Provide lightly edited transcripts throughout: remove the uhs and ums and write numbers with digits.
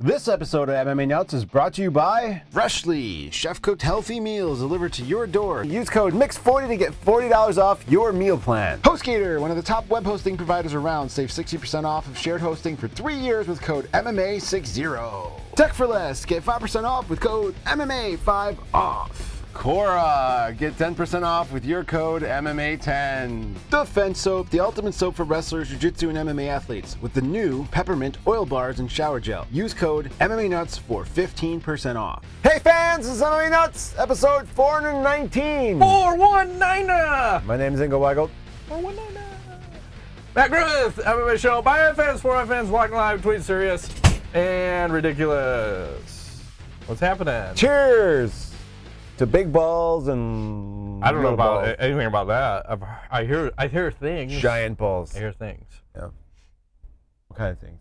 This episode of MMA Nuts is brought to you by Freshly, chef-cooked healthy meals delivered to your door. Use code MIX40 to get $40 off your meal plan. HostGator, one of the top web hosting providers around, save 60% off of shared hosting for 3 years with code MMA60. Tech for Less, get 5% off with code MMA5OFF. Cora, get 10% off with your code MMA10. Defense Soap, the ultimate soap for wrestlers, jiu-jitsu, and MMA athletes, with the new peppermint oil bars and shower gel. Use code MMA Nuts for 15% off. Hey fans, this is MMA Nuts, episode 419. 419! My name is Ingo Weigelt. 419! Matt Griffith, MMA show by fans, for fans, walking live between serious and ridiculous. What's happening? Cheers to big balls and I don't know about balls. anything about that. I hear things. Giant balls. I hear things. Yeah. What kind of things?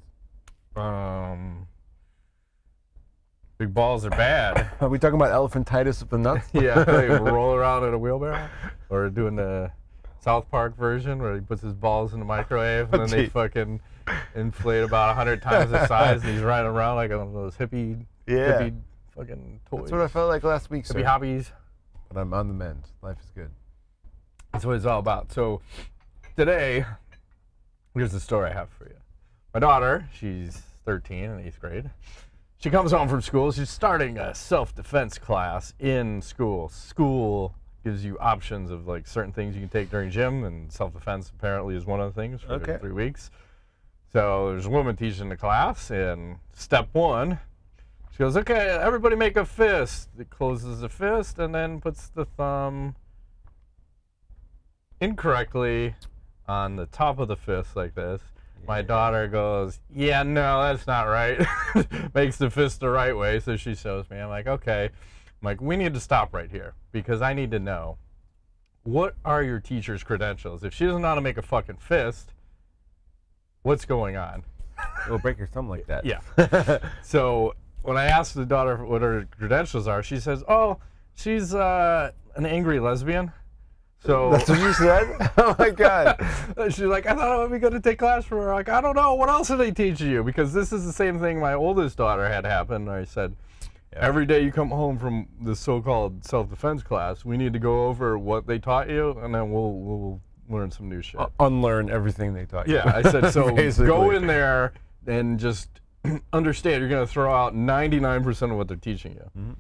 Big balls are bad. Are we talking about elephantitis of the nuts? Yeah, they roll around in a wheelbarrow, or doing the South Park version where he puts his balls in the microwave and then they fucking inflate about 100 times the size, and he's riding around like one of those hippie fucking toys. That's what I felt like last week, Hippie hobbies. But I'm on the mend. Life is good. That's what it's all about. So today, here's the story I have for you. My daughter, she's 13 in 8th grade. She comes home from school. She's starting a self-defense class in school. School gives you options of like certain things you can take during gym, and self-defense apparently is one of the things for 3 weeks. So there's a woman teaching the class, and step 1, she goes, okay, everybody make a fist. It closes the fist and then puts the thumb incorrectly on the top of the fist like this. Yeah. My daughter goes, yeah, no, that's not right. Makes the fist the right way, so she shows me. I'm like, okay. I'm like, we need to stop right here because I need to know, what are your teacher's credentials? If she doesn't know how to make a fucking fist, what's going on? It'll break your thumb like that. Yeah. So when I asked the daughter what her credentials are, she says, oh, she's an angry lesbian. So that's what you said? Oh my God. She's like, I thought I would be good to take class for her. Like, I don't know. What else are they teaching you? Because this is the same thing my oldest daughter had happen. I said, every day you come home from the so-called self-defense class, we need to go over what they taught you, and then we'll learn some new shit. Unlearn everything they taught you. Yeah, I said, so go in there and just understand you're going to throw out 99% of what they're teaching you. Mm-hmm.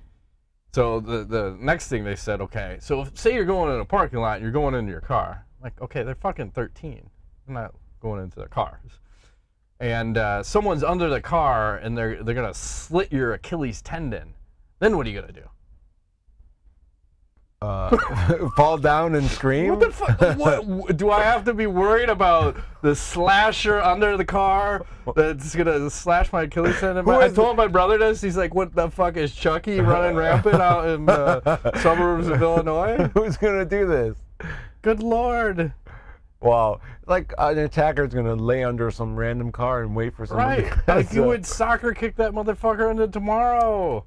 So the next thing they said, okay, so say you're going in a parking lot and you're going into your car. Like, okay, they're fucking 13. They're not going into their cars. And someone's under the car and they're going to slit your Achilles tendon. Then what are you going to do? Fall down and scream? What the fuck? What, do I have to be worried about the slasher under the car that's gonna slash my Achilles tendon? I told my brother this. He's like, "What the fuck is Chucky running rampant out in the suburbs of Illinois? Who's gonna do this? Good Lord!" Wow, like an attacker is gonna lay under some random car and wait for somebody. Right, like you would soccer kick that motherfucker into tomorrow.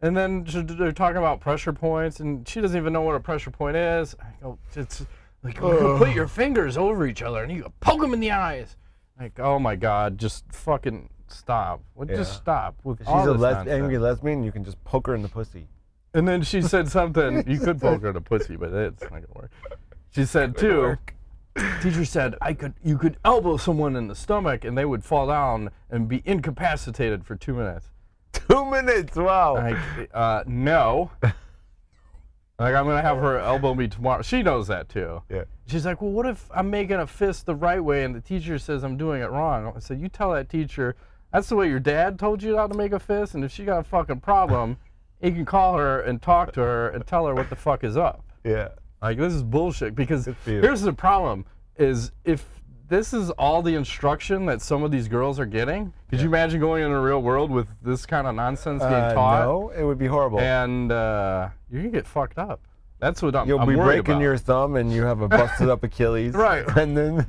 And then they're talking about pressure points, and she doesn't even know what a pressure point is. I go, it's like, you can put your fingers over each other, and you can poke them in the eyes. Like, oh my God, just fucking stop. Just stop with all this nonsense. She's an angry lesbian, you can just poke her in the pussy. And then she said something, you could poke her in the pussy, but it's not gonna work. She said too, teacher said, you could elbow someone in the stomach, and they would fall down and be incapacitated for 2 minutes. 2 minutes, wow. Like, no. Like, I'm going to have her elbow me tomorrow. She knows that, too. Yeah. She's like, well, what if I'm making a fist the right way and the teacher says I'm doing it wrong? I said, you tell that teacher, that's the way your dad told you how to make a fist, and if she got a fucking problem, you can call her and talk to her and tell her what the fuck is up. Yeah. Like, this is bullshit, because here's the problem, is if this is all the instruction that some of these girls are getting, could you imagine going in the real world with this kind of nonsense being taught? No, it would be horrible. And you're going to get fucked up. That's what I'm You'll be worried breaking about. your thumb and you have a busted up Achilles. Right. And then,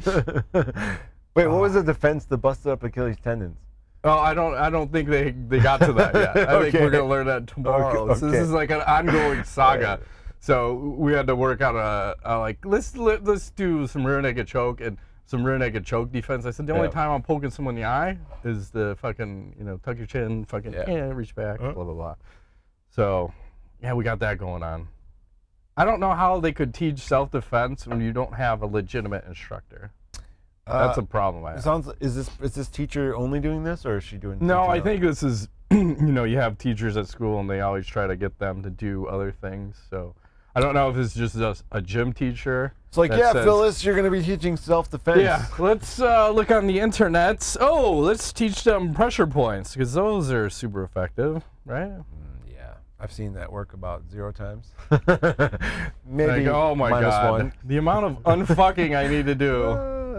wait, what was the defense to busted up Achilles tendons? Oh, I don't think they got to that yet. I think we're going to learn that tomorrow. Okay. So this is like an ongoing saga. So we had to work out a like, let's do some rear naked choke, and some rear naked choke defense. I said the only time I'm poking someone in the eye is the fucking, you know, tuck your chin, fucking, reach back, blah, blah, blah. So, yeah, we got that going on. I don't know how they could teach self-defense when you don't have a legitimate instructor. That's a problem I have. Is this teacher only doing this, or is she doing? No, I think this is, you know, you have teachers at school and they always try to get them to do other things. So I don't know if it's just a gym teacher. It's like, yeah, Phyllis, you're going to be teaching self-defense. Yeah, let's look on the internet. Oh, let's teach them pressure points, because those are super effective, right? Yeah, I've seen that work about 0 times. Maybe like, oh my God. -1. The amount of unfucking I need to do.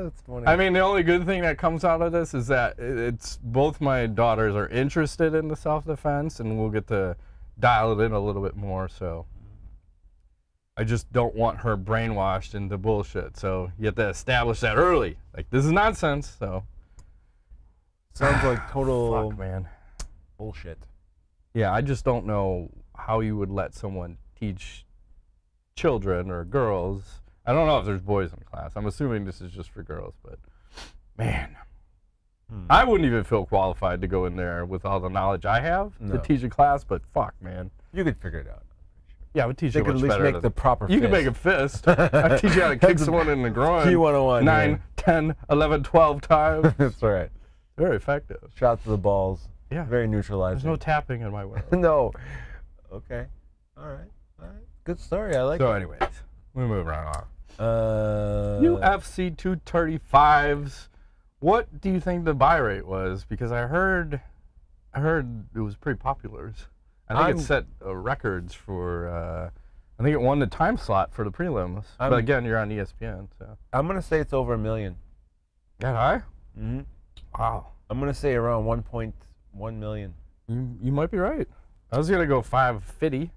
That's funny. I mean, the only good thing that comes out of this is that it's both my daughters are interested in the self-defense, and we'll get to dial it in a little bit more, so. I just don't want her brainwashed into bullshit, so you have to establish that early. Like, this is nonsense, so. Sounds like total Fuck, man. bullshit. Yeah, I just don't know how you would let someone teach children or girls. I don't know if there's boys in the class. I'm assuming this is just for girls, but man. I wouldn't even feel qualified to go in there with all the knowledge I have to teach a class, but fuck, man. You could figure it out. Yeah, I would teach you you much could at least better make the proper fist. You can make a fist. I teach you how to kick someone in the groin. P101. 9, 10, 11, 12 times. That's right. Very effective. Shots to the balls. Yeah. Very neutralizing. There's no tapping in my world. No. Okay. All right. All right. Good story. I like it. So anyways, we move right on. UFC 235s. What do you think the buy rate was? Because I heard it was pretty popular. I think it set records for, I think it won the time slot for the prelims. But again, you're on ESPN, so. I'm going to say it's over $1 million. That high? Mm-hmm. Wow. I'm going to say around 1.1 million. You might be right. I was going to go 550.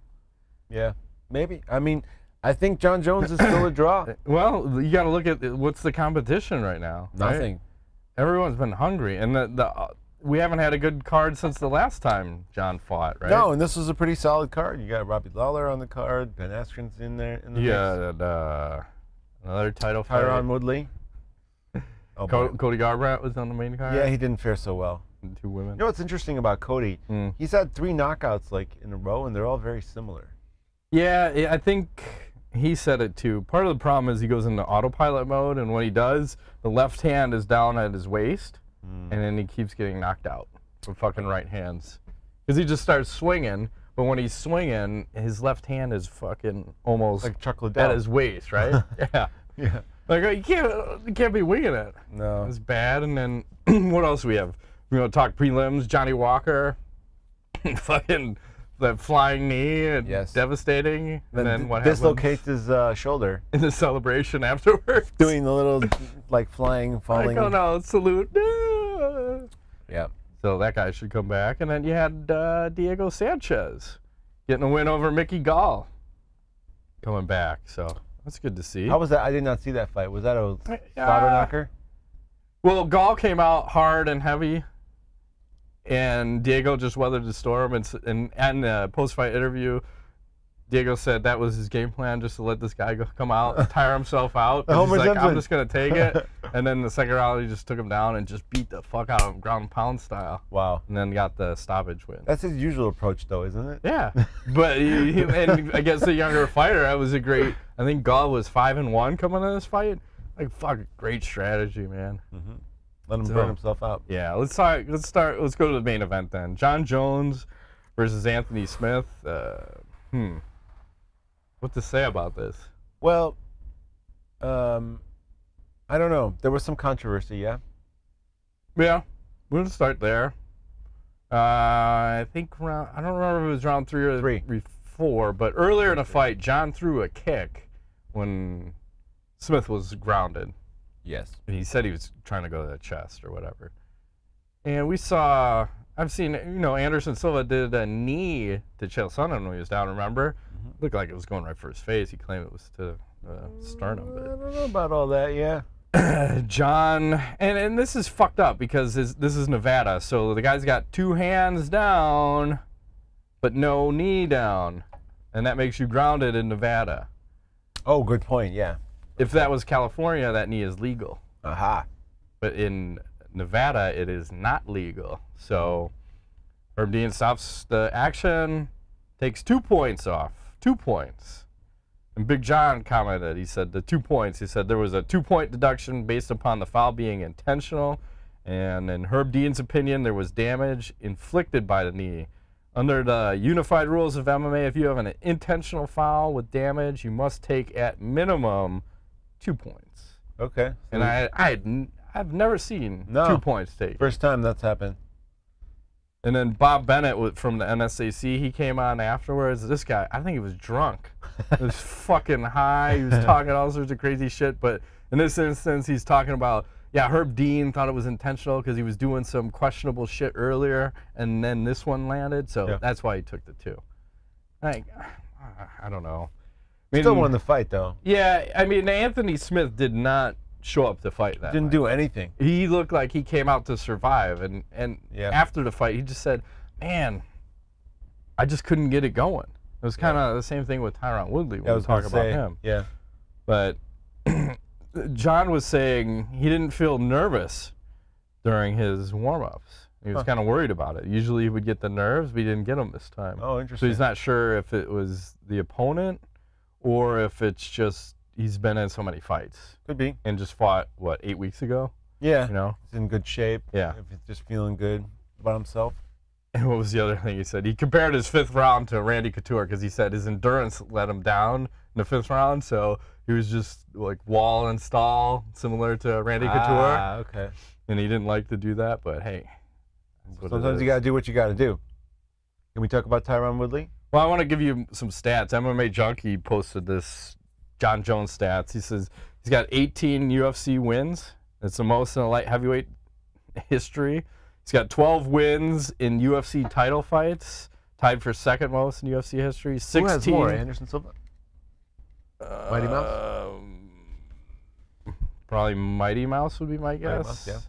Yeah, maybe. I mean, I think John Jones is still a draw. Well, you got to look at what's the competition right now. Nothing. Right? Everyone's been hungry, and we haven't had a good card since the last time John fought, right? No, and this was a pretty solid card. You got Robbie Lawler on the card. Ben Askren's in there. In the mix. Another title fight. Tyron Woodley. Cody Garbrandt was on the main card. Yeah, he didn't fare so well. 2 women. You know what's interesting about Cody? He's had 3 knockouts like in a row, and they're all very similar. Yeah, I think he said it too. Part of the problem is he goes into autopilot mode, and when he does, the left hand is down at his waist. And then he keeps getting knocked out with fucking right hands. Because he just starts swinging, but when he's swinging, his left hand is fucking almost like Chuck Liddell. at his waist, right? Yeah. Yeah. Like, you can't be winging it. No. It's bad. And then, what else do we have? We're going to talk prelims. Johnny Walker, fucking that flying knee, and devastating. And then what happens? Dislocates his shoulder. In the celebration afterwards. Doing the little, like, flying, falling. Like, oh no, salute. Yeah. So that guy should come back. And then you had Diego Sanchez getting a win over Mickey Gall coming back. So that's good to see. How was that? I did not see that fight. Was that a slaughter knocker? Well, Gall came out hard and heavy, and Diego just weathered the storm. And the post-fight interview, Diego said that was his game plan, just to let this guy come out and tire himself out. He's like, I'm just going to take it. And then the second round, he just took him down and just beat the fuck out of him, ground and pound style. Wow. And then got the stoppage win. That's his usual approach, though, isn't it? Yeah. But and against a younger fighter, that was a great, I think Gall was 5-1 coming into this fight. Like, fuck, great strategy, man. Let him burn himself out. Yeah, let's go to the main event then. John Jones versus Anthony Smith. What to say about this? Well, I don't know. There was some controversy, yeah? Yeah, we'll start there. I think I don't remember if it was round 3 or 4, but earlier in the fight, John threw a kick when Smith was grounded. Yes. And he said he was trying to go to the chest or whatever. And we saw, I've seen, Anderson Silva did a knee to Chael Sonnen when he was down, remember? Looked like it was going right for his face. He claimed it was to sternum. But I don't know about all that, yeah. John, and this is fucked up because this is Nevada, so the guy's got 2 hands down, but no knee down. And that makes you grounded in Nevada. Oh, good point, yeah. If that was California, that knee is legal. Aha. But in Nevada, it is not legal. So Herb Dean stops the action, takes 2 points off. 2 points. And Big John commented, he said the 2 points, he said there was a 2-point deduction based upon the foul being intentional. And in Herb Dean's opinion, there was damage inflicted by the knee. Under the unified rules of MMA, if you have an intentional foul with damage, you must take at minimum 2 points. Okay. And I've never seen 2 points taken. First time that's happened. And then Bob Bennett from the NSAC, he came on afterwards. This guy, I think he was drunk. He was fucking high. He was talking all sorts of crazy shit. But in this instance, he's talking about, yeah, Herb Dean thought it was intentional because he was doing some questionable shit earlier, and then this one landed. So that's why he took the 2. I don't know. I mean, still won the fight, though. Yeah, I mean, Anthony Smith did not show up to fight that Didn't do anything. He looked like he came out to survive, and after the fight, he just said, man, I just couldn't get it going. It was kind of the same thing with Tyron Woodley when we talk about him. Yeah. But John was saying he didn't feel nervous during his warm-ups. He was kind of worried about it. Usually he would get the nerves, but he didn't get them this time. Oh, interesting. So he's not sure if it was the opponent or if it's just he's been in so many fights. Could be. And just fought, what, 8 weeks ago? Yeah. You know? He's in good shape. Yeah. If he's just feeling good about himself. And what was the other thing he said? He compared his 5th round to Randy Couture because he said his endurance let him down in the 5th round, so he was just like wall and stall, similar to Randy Couture. Ah, okay. And he didn't like to do that, but hey. Sometimes you got to do what you got to do. Can we talk about Tyron Woodley? Well, I want to give you some stats. MMA Junkie posted this John Jones stats. He says he's got 18 UFC wins. That's the most in a light heavyweight history. He's got 12 wins in UFC title fights, tied for 2nd most in UFC history. 16. Who has more, Anderson Silva? Mighty Mouse? Probably Mighty Mouse would be my guess. Mighty Mouse,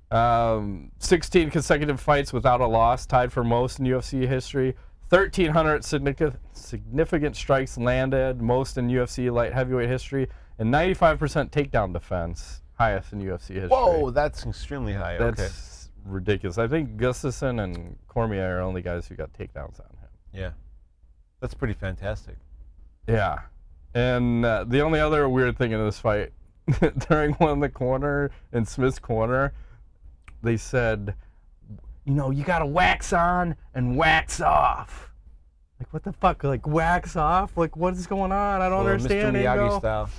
yeah. 16 consecutive fights without a loss, tied for most in UFC history. 1,300 significant strikes landed, most in UFC light heavyweight history, and 95% takedown defense, highest in UFC history. Whoa, that's extremely high. That's ridiculous. I think Gustafsson and Cormier are only guys who got takedowns on him. Yeah. That's pretty fantastic. Yeah. And the only other weird thing in this fight, during one of the corner, in Smith's corner, they said, you know, you got to wax on and wax off. Like, what the fuck? Like, wax off? Like, what is going on? I don't understand. Mr. Miyagi style.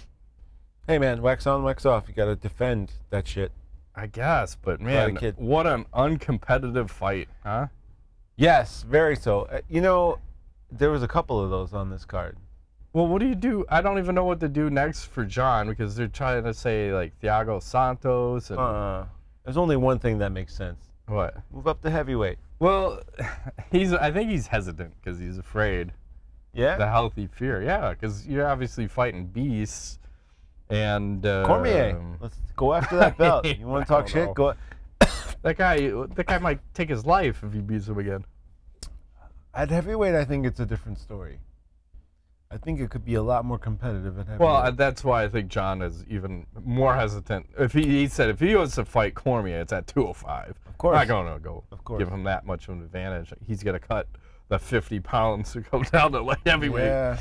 Hey, man, wax on, wax off. You got to defend that shit. I guess, but man, what an uncompetitive fight, huh? Yes, very so. You know, there was a couple of those on this card. Well, what do you do? I don't even know what to do next for John because they're trying to say, like, Thiago Santos. And there's only one thing that makes sense. What? Move up to heavyweight. Well, I think he's hesitant because he's afraid. Yeah? The healthy fear. Yeah, because you're obviously fighting beasts. And Cormier, let's go after that belt. You want to talk shit? Go. That guy might take his life if he beats him again. At heavyweight, I think it's a different story. I think it could be a lot more competitive at heavyweight. Well, that's why I think John is even more hesitant. If he said if he wants to fight Cormier, it's at 205. Of course. I'm not going to go give him that much of an advantage. He's going to cut the 50 pounds to go down to light heavyweight. Yeah.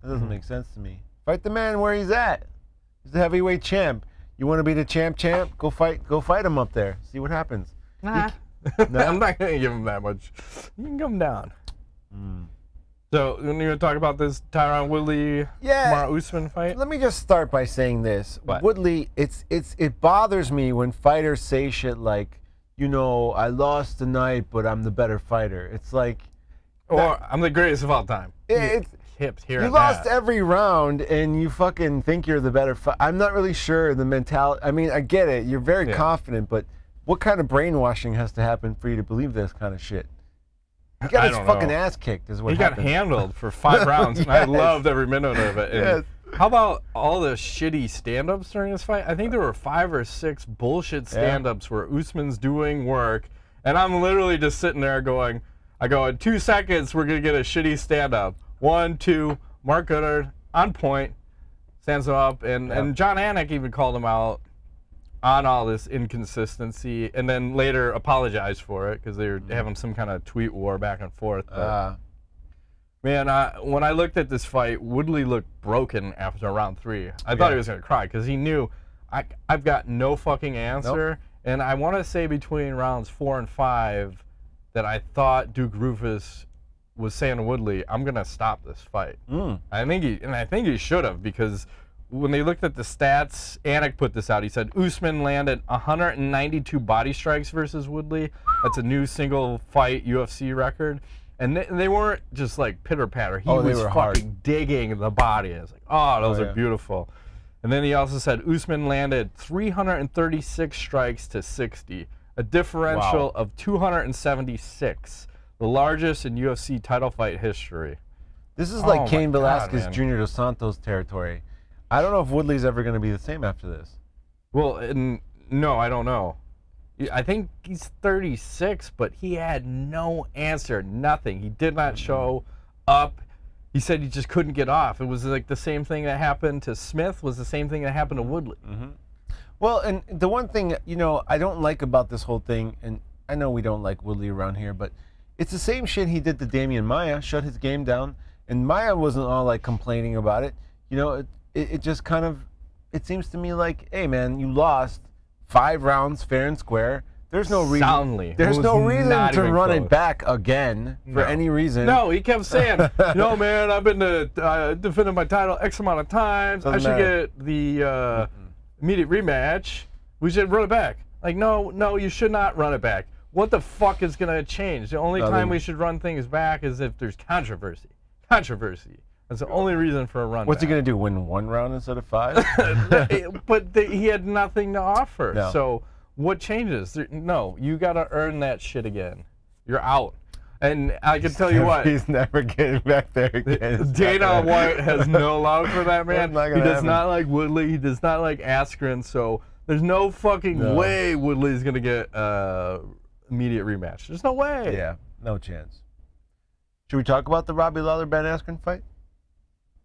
That doesn't make sense to me. Fight the man where he's at. He's the heavyweight champ. You want to be the champ? Go fight him up there. See what happens. Nah. No, I'm not going to give him that much. You can come down. So, when you want to talk about this Tyron Woodley, Kamaru Usman fight? Let me just start by saying this. What? Woodley, it bothers me when fighters say shit like, you know, I lost tonight, but I'm the better fighter. It's like, or I'm the greatest of all time. You lost every round, and you fucking think you're the better fighter. I'm not really sure the mentality. I mean, I get it. You're very confident, but what kind of brainwashing has to happen for you to believe this kind of shit? He got his fucking ass kicked is what happened. He got handled for 5 rounds, and I loved every minute of it. And how about all the shitty stand-ups during this fight? I think there were 5 or 6 bullshit stand-ups where Usman's doing work, and I'm literally just sitting there going, in 2 seconds, we're going to get a shitty stand-up. 1, 2, Mark Goddard, on point. stands him up, and John Anik even called him out on all this inconsistency, and then later apologized for it because they were having some kind of tweet war back and forth. But, man, when I looked at this fight, Woodley looked broken after round 3. I thought he was going to cry because he knew I've got no fucking answer. Nope. And I want to say between rounds 4 and 5 that I thought Duke Roufus was saying to Woodley, "I'm going to stop this fight." I think he should have, because when they looked at the stats, Anik put this out. He said Usman landed 192 body strikes versus Woodley. That's a new single fight UFC record. And they weren't just like pitter patter. He was fucking digging the body. I was like, oh, those are beautiful. And then he also said Usman landed 336 strikes to 60, a differential of 276, the largest in UFC title fight history. This is like Cain Velasquez Jr. dos Santos territory. I don't know if Woodley's ever going to be the same after this. Well, no, I don't know. I think he's 36, but he had no answer, nothing. He did not show up. He said he just couldn't get off. It was like the same thing that happened to Smith was the same thing that happened to Woodley. Well, and the one thing, you know, I don't like about this whole thing, and I know we don't like Woodley around here, but it's the same shit he did to Damian Maia, shut his game down, and Maia wasn't all like complaining about it. You know, it just kind of, it seems to me like, hey man, you lost 5 rounds fair and square. There's no reason. Soundly. There's no reason to run it back again for any reason. No, he kept saying, "No, man, I've been defending my title X amount of times. I should get the immediate rematch. We should run it back." Like, no, you should not run it back. What the fuck is gonna change? The only time we should run things back is if there's controversy. Controversy. That's the only reason for a run. What's he gonna do? Win 1 round instead of 5? But he had nothing to offer. No. So. What changes? No, you got to earn that shit again. You're out. And I can tell you what. He's never getting back there again. Dana White has no love for that man. He does not like Woodley. He does not like Askren. So there's no fucking way Woodley's going to get immediate rematch. There's no way. Yeah, no chance. Should we talk about the Robbie Lawler Ben Askren fight?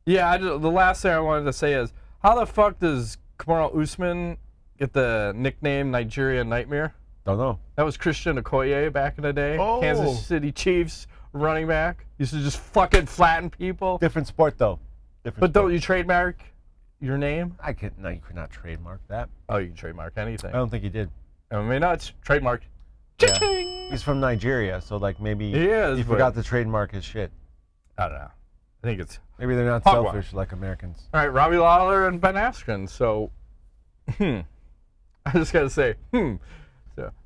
Yeah, the last thing I wanted to say is, how the fuck does Kamaru Usman get the nickname Nigeria Nightmare? Don't know. That was Christian Okoye back in the day. Kansas City Chiefs running back. Used to just fucking flatten people. Different sport, though. But don't you trademark your name? No, you could not trademark that. Oh, you can trademark anything. I don't think he did. MMANUTS trademark. Yeah. He's from Nigeria, so like maybe he forgot to trademark his shit. I don't know. I think it's... Maybe they're not selfish like Americans. All right, Robbie Lawler and Ben Askren. So, I just got to say, So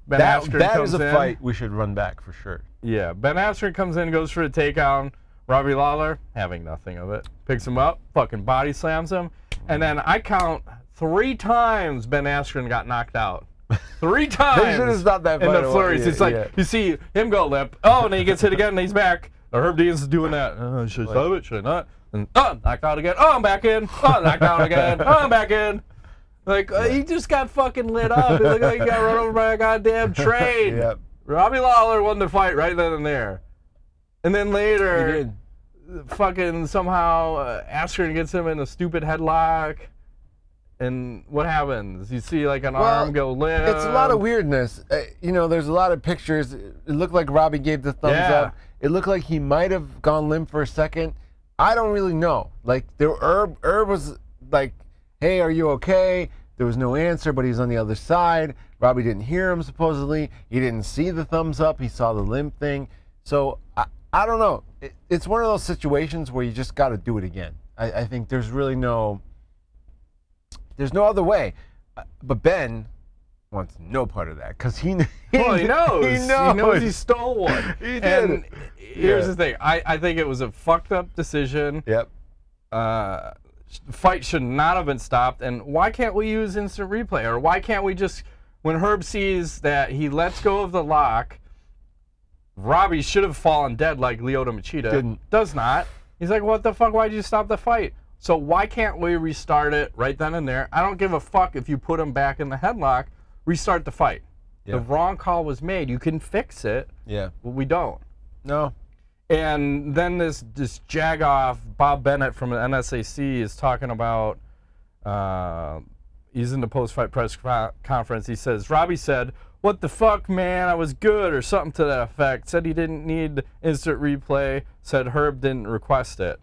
Ben Askren that comes is a in. fight we should run back for sure. Yeah, Ben Askren comes in, goes for a takedown. Robbie Lawler, having nothing of it, picks him up, fucking body slams him. And then I count 3 times Ben Askren got knocked out. 3 times They should have stopped that fight in the flurries. It's like, you see him go limp. Oh, and then he gets hit again, and he's back. Herb Dean's is doing that. Should I stop it? Should I not? And knocked out again. Oh, I'm back in. Oh, knocked out again. Oh, I'm back in. Like, he just got fucking lit up. He looked like he got run over by a goddamn train. Yep. Robbie Lawler won the fight right then and there. And then later, fucking somehow Askren gets him in a stupid headlock. And what happens? You see like an arm go limp. It's a lot of weirdness. You know, there's a lot of pictures. It looked like Robbie gave the thumbs up. It looked like he might have gone limp for a second. I don't really know. Like, Herb was like, hey, are you okay? There was no answer, but he's on the other side. Robbie didn't hear him, supposedly. He didn't see the thumbs up. He saw the limp thing. So, I don't know. It's one of those situations where you just got to do it again. I think there's really there's no other way. But Ben wants no part of that because he knows. He knows he stole one. He did. And here's the thing. I think it was a fucked up decision. Yep. Fight should not have been stopped. And why can't we use instant replay? Or why can't we just, when Herb sees that he lets go of the lock, Robbie should have fallen dead like Lyoto Machida. Didn't. Does not. He's like, what the fuck? Why'd you stop the fight? So why can't we restart it right then and there? I don't give a fuck if you put him back in the headlock. Restart the fight. Yeah. The wrong call was made. You can fix it. Yeah. But we don't. No. And then this jagoff Bob Bennett from the NSAC is talking about He's in the post-fight press conference. He says, Robbie said, "What the fuck, man? I was good," or something to that effect. Said he didn't need instant replay. Said Herb didn't request it.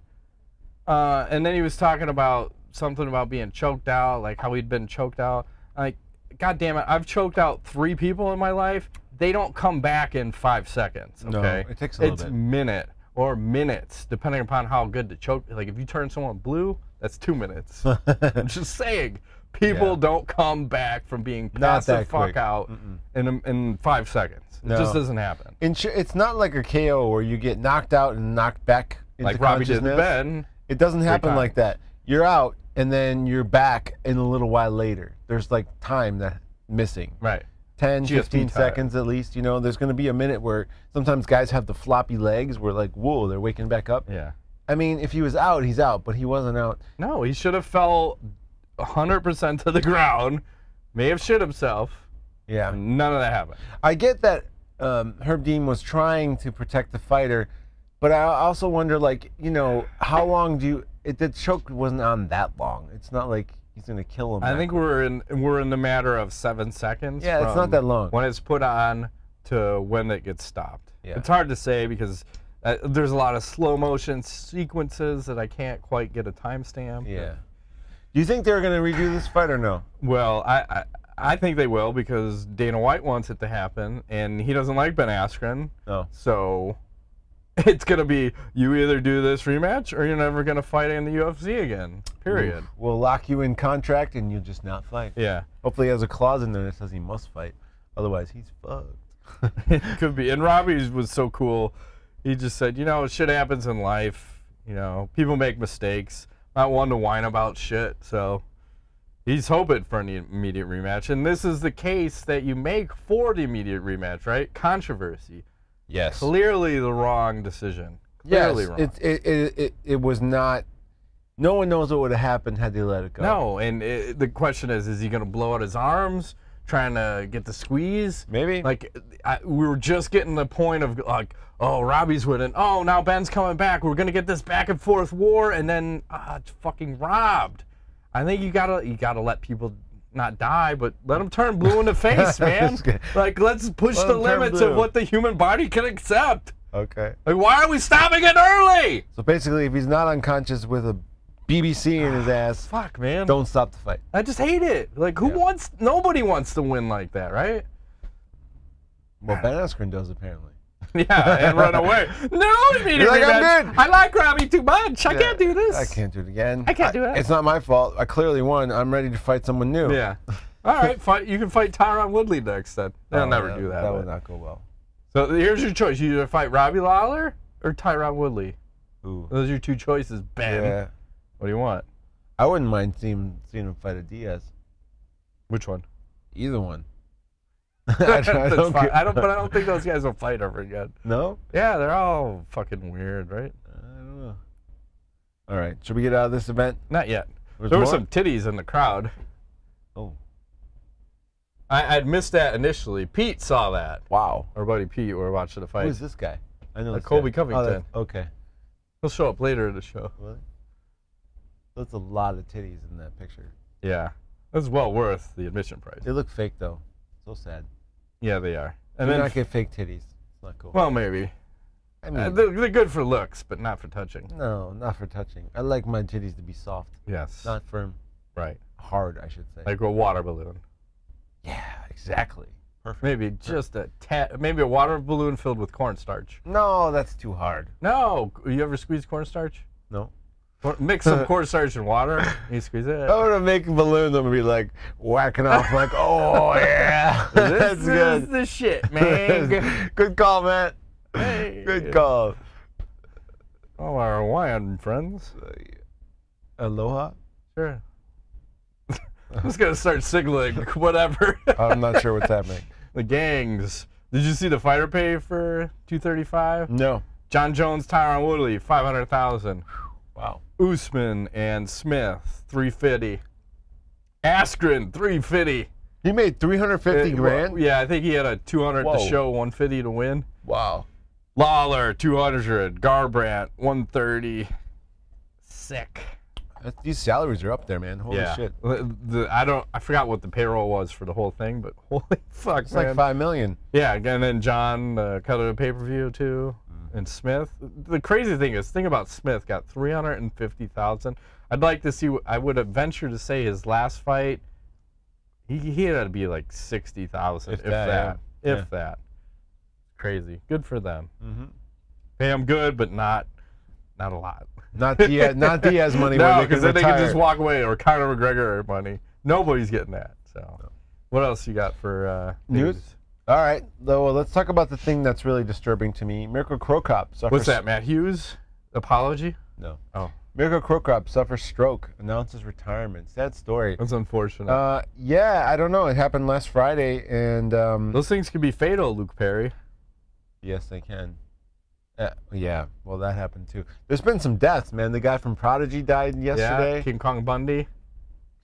And then he was talking about something about being choked out, like how he'd been choked out. Like, God damn it, I've choked out 3 people in my life. They don't come back in 5 seseconds, okay? No, it takes a little bit. It's minute or minutes, depending upon how good the choke. Like, if you turn someone blue, that's 2 minutes. I'm just saying. People don't come back from being passed the fuck out in 5 seconds. It just doesn't happen. It's not like a KO where you get knocked out and knocked back into like Robbie did consciousness. to Ben. It doesn't happen like that. You're out, and then you're back in a little while later. There's like time that's missing. Right. 10, 15 seconds at least. You know, there's going to be a minute where sometimes guys have the floppy legs where like, whoa, they're waking back up. Yeah. I mean, if he was out, he's out, but he wasn't out. No, he should have fell 100% to the ground, may have shit himself. Yeah. None of that happened. I get that Herb Dean was trying to protect the fighter, but I also wonder, like, you know, how long do you... the choke wasn't on that long. It's not like he's going to kill him. I think we're in the matter of 7 seconds. Yeah, it's not that long. When it's put on to when it gets stopped. Yeah. It's hard to say because there's a lot of slow motion sequences that I can't quite get a timestamp. Yeah. Do you think they're going to redo this fight or no? Well, I think they will because Dana White wants it to happen, and he doesn't like Ben Askren. Oh. So it's going to be you either do this rematch or you're never going to fight in the UFC again, period. Oof. We'll lock you in contract and you'll just not fight. Yeah. Hopefully he has a clause in there that says he must fight. Otherwise, he's fucked. It could be. And Robbie was so cool. He just said, you know, shit happens in life. You know, people make mistakes. Not one to whine about shit, so he's hoping for an immediate rematch. And this is the case that you make for the immediate rematch, right? Controversy. Yes. Clearly the wrong decision. Clearly wrong. It was not... No one knows what would have happened had they let it go. No, and the question is he going to blow out his arms, trying to get the squeeze? Maybe. Like, we were just getting the point of, like, oh, Robbie's winning. Oh, now Ben's coming back. We're going to get this back and forth war, and then it's fucking robbed. I think you gotta let people not die, but let them turn blue in the face, man. Like, let's push the limits of what the human body can accept. Okay. Like, why are we stopping it early? So basically, if he's not unconscious with a BBC in his ass, fuck, man, don't stop the fight. I just hate it. Like, who wants? Nobody wants to win like that, right? Well, Ben Askren does apparently. Yeah, and run away. No, immediate like, rematch. I'm good. I like Robbie too much. I can't do this. I can't do it again. I can't do it. It's not my fault. I clearly won. I'm ready to fight someone new. Yeah. All right, fight. You can fight Tyron Woodley next then. They'll never do that. That would not go well. So here's your choice. You either fight Robbie Lawler or Tyron Woodley. Ooh. Those are your 2 choices, Ben. Yeah. What do you want? I wouldn't mind seeing him fight a Diaz. Which one? Either one. But I don't think those guys will fight ever again. No? Yeah, they're all fucking weird, right? I don't know. All right, should we get out of this event? Not yet. There were some titties in the crowd. Oh. I'd missed that initially. Pete saw that. Wow. Our buddy Pete, we were watching the fight. Who is this guy? I know this Colby guy. Covington. Oh, okay. He'll show up later in the show. Really? That's a lot of titties in that picture. Yeah. That's well worth the admission price. They look fake, though. So sad. Yeah, they are. And then not get fake titties. It's not cool. Well, maybe. I mean, they're good for looks, but not for touching. No, not for touching. I like my titties to be soft. Yes. Not firm. Right. Hard, I should say. Like a water balloon. Yeah, exactly. Perfect. Maybe just a maybe a water balloon filled with cornstarch. No, that's too hard. No. You ever squeeze cornstarch? No. Mix some cornstarch and water. You squeeze it. I'm gonna make a balloon. I'm gonna be like whacking off, like, oh yeah, that's good. This is the shit, man. Good call, man. Hey. Good call. All our Hawaiian friends. Aloha. Sure. I'm just gonna start signaling whatever. I'm not sure what's happening. The gangs. Did you see the fighter pay for 235? No. John Jones, Tyron Woodley, 500,000. Wow. Usman and Smith, 350. Askren, 350. He made 350 grand? Well, yeah, I think he had a 200 Whoa. to show, 150 to win. Wow. Lawler, 200. Garbrandt, 130. Sick. These salaries are up there, man. Holy shit. I forgot what the payroll was for the whole thing, but holy fuck, it's man. like $5 million. Yeah, and then John cut it a pay-per-view too, and Smith. The crazy thing is, think about Smith got $350,000. I'd like to see. I would have ventured to say his last fight, he had to be like 60,000, if that. If that. Crazy. Good for them. Pay him good, but not a lot. Not Diaz money. No, because then they can just walk away, or Conor McGregor money. Nobody's getting that. So, what else you got for news? All right, well, let's talk about the thing that's really disturbing to me. Mirko Cro Cop suffers. What's that, Matt Hughes apology? No. Oh. Mirko Cro Cop suffers stroke, announces retirement. Sad story. That's unfortunate. Yeah, I don't know. It happened last Friday, and those things can be fatal, Luke Perry. Yes, they can. Yeah, well, that happened too. There's been some deaths, man. The guy from Prodigy died yesterday. Yeah, King Kong Bundy.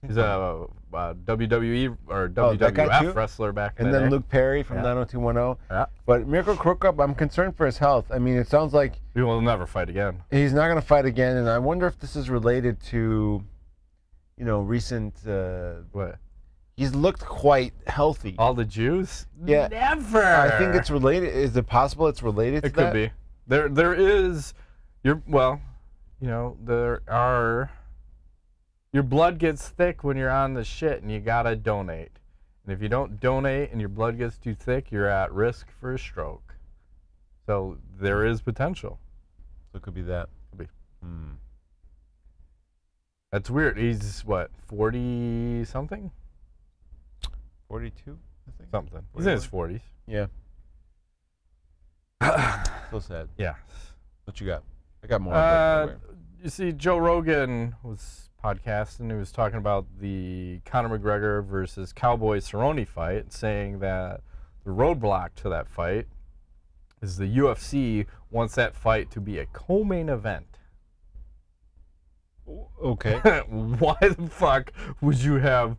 He's a WWE or WWF wrestler back in the day. And then Luke Perry from 90210. Yeah. But Mirko Cro Cop, I'm concerned for his health. I mean, it sounds like he will never fight again. He's not going to fight again, and I wonder if this is related to, recent. What? He's looked quite healthy. All the Jews? Yeah. Never. I think it's related. Is it possible it's related to that? It could be. There is. Your blood gets thick when you're on the shit, and you gotta donate. And if you don't donate and your blood gets too thick, you're at risk for a stroke. So there is potential. So it could be that. Could be. That's weird. He's what, 40 something? 42, I think. Something. He's in his 40s. Yeah. So sad. Yeah. What you got? I got more. You see, Joe Rogan was podcasting. He was talking about the Conor McGregor versus Cowboy Cerrone fight, saying that the roadblock to that fight is the UFC wants that fight to be a co-main event. Okay. Why the fuck would you have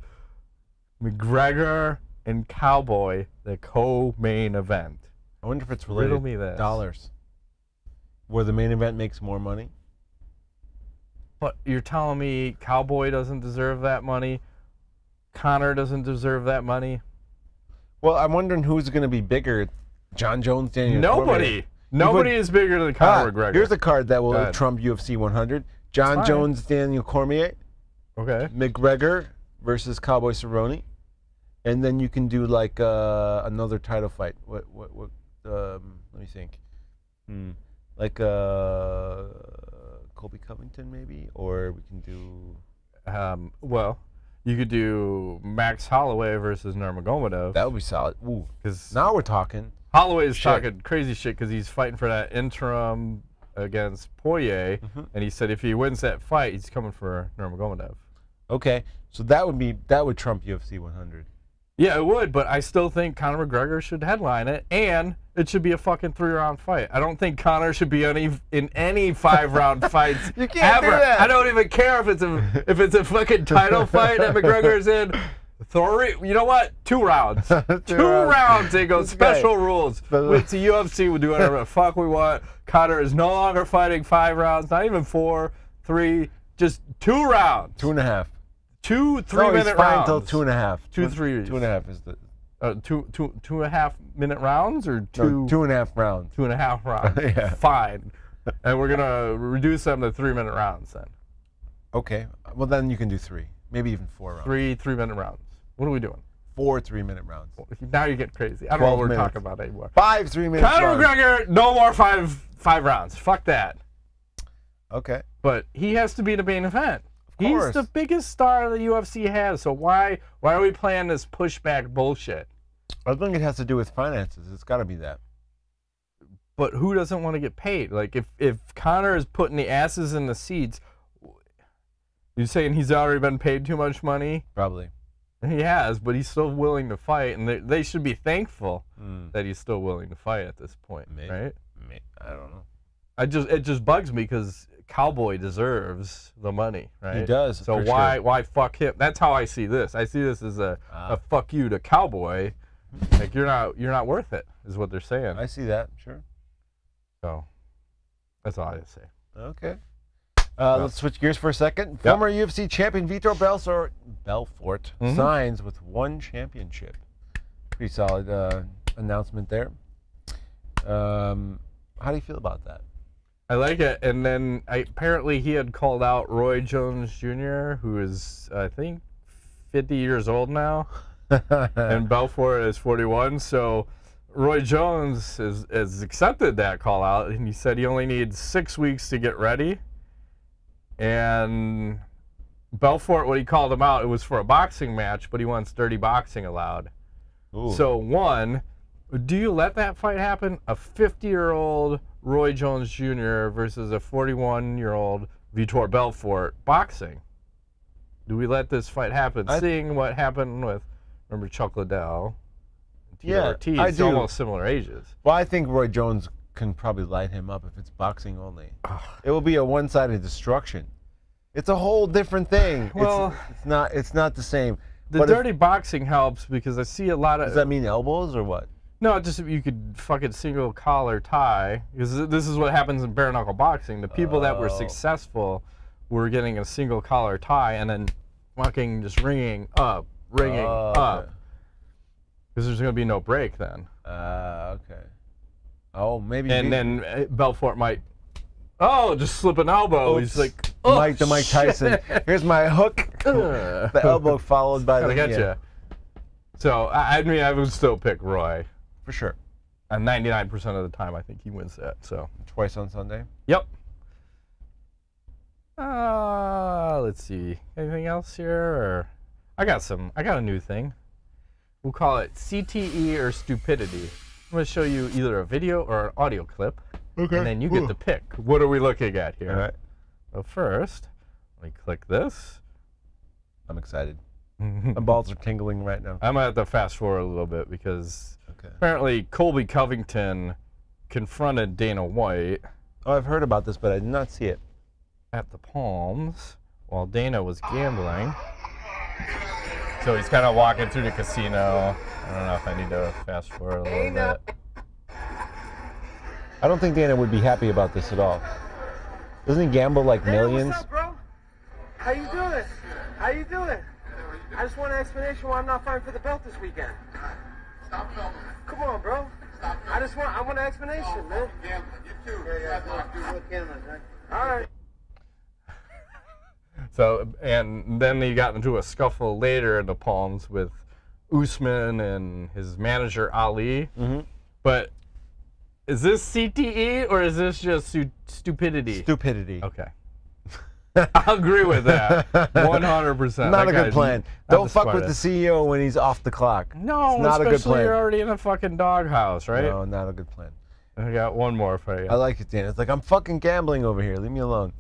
McGregor and Cowboy the co-main event? I wonder if it's related to dollars. Where the main event makes more money? But you're telling me Cowboy doesn't deserve that money? Conor doesn't deserve that money? Well, I'm wondering who's going to be bigger. John Jones, Daniel Nobody. Nobody is bigger than Conor McGregor. Here's a card that will trump UFC 100. John Jones, Daniel Cormier. Okay. McGregor versus Cowboy Cerrone. And then you can do like another title fight. What let me think. Like Colby Covington maybe, or we can do. Well, you could do Max Holloway versus Nurmagomedov. That would be solid. Ooh, because now we're talking. Holloway is talking crazy shit because he's fighting for that interim against Poirier, and he said if he wins that fight, he's coming for Nurmagomedov. Okay, so that would trump UFC 100. Yeah, it would, but I still think Conor McGregor should headline it, and it should be a fucking 3-round fight. I don't think Conor should be in any 5-round fights you can't ever. Do that. I don't even care if it's a fucking title fight that McGregor's in. You know what? 2 rounds. 2 rounds. They go special rules. With the UFC, we'll do whatever the fuck we want. Conor is no longer fighting 5 rounds, not even 4, 3, just 2 rounds. 2.5. 2 3-minute rounds. Until 2.5. 2 3. 2.5 is the. 2.5 minute rounds or two? No, 2.5 rounds. 2.5 rounds. Yeah. Fine. And we're gonna reduce them to 3-minute rounds then. Okay. Well, then you can do 3, maybe even 4 rounds. 3-minute rounds. What are we doing? 4 3-minute rounds. Now you get crazy. I don't know what we're talking about anymore. 5 3-minute rounds. Conor McGregor, no more five rounds. Fuck that. Okay. But he has to be the main event. Of course. He's the biggest star the UFC has. So why are we playing this pushback bullshit? I think it has to do with finances. It's got to be that. But who doesn't want to get paid? Like if Conor is putting the asses in the seats, you saying he's already been paid too much money? Probably. He has, but he's still willing to fight, and they should be thankful that he's still willing to fight at this point, right? I don't know. It just bugs me because Cowboy deserves the money, right? He does. So why fuck him? That's how I see this. I see this as a fuck you to Cowboy. Like you're not worth it, is what they're saying. I see that, sure. So that's all I have to say. Okay. Let's switch gears for a second. Former UFC champion Vitor Belfort signs with 1 championship. Pretty solid announcement there. How do you feel about that? I like it. And then apparently he had called out Roy Jones Jr., who is, I think, 50 years old now. And Belfort is 41. So Roy Jones has accepted that call out. And he said he only needs 6 weeks to get ready. And Belfort, when he called him out, it was for a boxing match, but he wants dirty boxing allowed. Ooh. So, one, do you let that fight happen? A 50-year-old Roy Jones Jr. versus a 41-year-old Vitor Belfort boxing. Do we let this fight happen? Seeing what happened with, remember, Chuck Liddell and Tito Ortiz, I do. Almost similar ages. Well, I think Roy Jones can probably light him up if it's boxing only. It will be a one-sided destruction. It's a whole different thing. Well, it's not the same. The dirty boxing helps because I see a lot of. Does that mean elbows or what? No, just you could fucking single collar tie, because this is what happens in bare knuckle boxing. The people that were successful were getting a single collar tie and then fucking just ringing up, because there's gonna be no break then. Okay. Oh, maybe. And then Belfort might, just slip an elbow. Oops. He's like, the Mike Tyson. Here's my hook. The elbow followed by the. Gotcha. So I mean, I would still pick Roy for sure. And 99% of the time, I think he wins that. So twice on Sunday. Yep. Let's see. Anything else here? Or I got a new thing. We'll call it CTE or Stupidity. I'm going to show you either a video or an audio clip, and then you get to pick. What are we looking at here? All right. So first, let me click this. I'm excited. My balls are tingling right now. I'm going to have to fast forward a little bit because apparently Colby Covington confronted Dana White. Oh, I've heard about this, but I did not see it. At the Palms while Dana was gambling. So he's kind of walking through the casino. I don't know if I need to fast forward a little bit. I don't think Dana would be happy about this at all. Doesn't he gamble like millions? What's up, bro? How you doing? How you doing? I just want an explanation why I'm not fighting for the belt this weekend. Stop filming. Come on, bro. Stop filming. I want an explanation, man. Gambling. You too. Yeah. All right. So, and then he got into a scuffle later in the Palms with Usman and his manager Ali. But is this CTE or is this just stupidity? Stupidity. Okay. I'll agree with that. 100%. Not a good plan. Don't fuck with the CEO when he's off the clock. No, it's not a good plan. You're already in a fucking doghouse, right? No, not a good plan. I got one more for you. I like it, Dan. It's like, I'm fucking gambling over here. Leave me alone.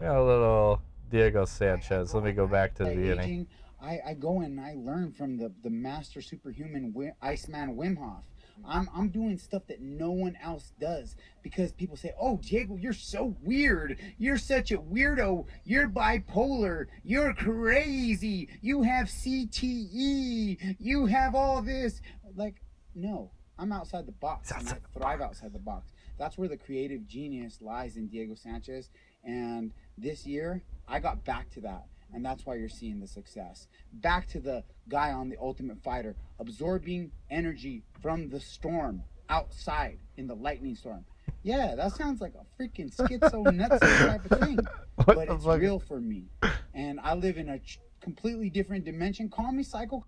Got a little Diego Sanchez. Let me go back to the beginning. I go and I learn from the master superhuman Iceman Wim Hof. I'm doing stuff that no one else does because people say, "Oh, Diego, you're so weird. You're such a weirdo. You're bipolar. You're crazy. You have CTE. You have all this." Like, no, I'm outside the box. And I thrive outside the box. That's where the creative genius lies in Diego Sanchez. And this year, I got back to that. And that's why you're seeing the success. Back to the guy on The Ultimate Fighter, absorbing energy from the storm outside in the lightning storm. Yeah, that sounds like a freaking schizo nutso type of thing. But it's real for me. And I live in a completely different dimension. Call me psycho.